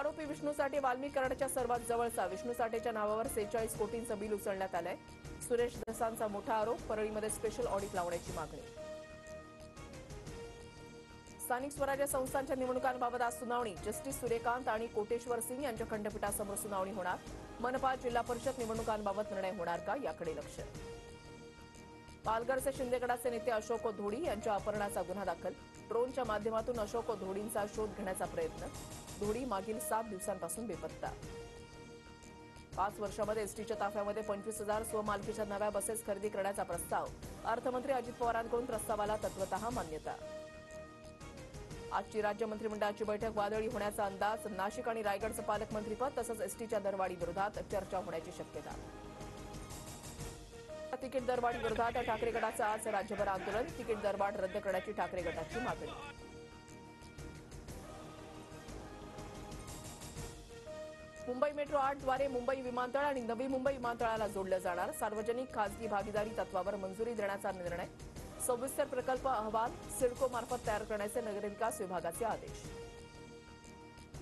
आरोपी विष्णू साठे वाल्मिक कराडाच्या सर्वात जवळचा. विष्णू साठेच्या नावावर 46 कोटींचं बिल उचलण्यात आलंय. सुरेश दसांचा मोठा आरोप. परळीमध्ये स्पेशल ऑडिट लावण्याची मागणी. स्थानिक स्वराज्य संस्थांच्या निवडणुकांबाबत आज सुनावणी. जस्टिस सूर्यकांत आणि कोटेश्वर सिंग यांच्या खंडपीठासमोर सुनावणी होणार. मनपा जिल्हा परिषद निवडणुकांबाबत निर्णय होणार का याकडे लक्ष. पालघरचे शिंदेगडाचे नेते अशोक धोडी यांच्या अपहरणाचा गुन्हा दाखल. ड्रोनच्या माध्यमातून अशोक धोडींचा शोध घेण्याचा प्रयत्न. धोडी मागील 7 दिवसांपासून बेपत्ता. 5 वर्षांमध्ये एसटीच्या ताफ्यामध्ये 25,000 स्वमालकीच्या नव्या बसेस खरेदी करण्याचा प्रस्ताव. अर्थमंत्री अजित पवारांकडून प्रस्तावाला तत्वतः मान्यता. आजची राज्य मंत्रिमंडळाची बैठक वादळी होण्याचा अंदाज. नाशिक आणि रायगडचं पालकमंत्रीपद तसंच एसटीच्या दरवाढी विरोधात चर्चा होण्याची शक्यता. तिकीट दरवाढी विरोधात ठाकरे गटाचं आज राज्यभर आंदोलन. तिकीट दरवाढ रद्द करण्याची ठाकरे गटाची मागणी. मुंबई मेट्रो 8 द्वारे मुंबई विमानतळ आणि नवी मुंबई विमानतळाला जोडलं जाणार. सार्वजनिक खासगी भागीदारी तत्वावर मंजुरी देण्याचा निर्णय. सविस्तर प्रकल्प अहवाल सिडको मार्फत तयार करण्याचे नगरविकास विभागाचे आदेश.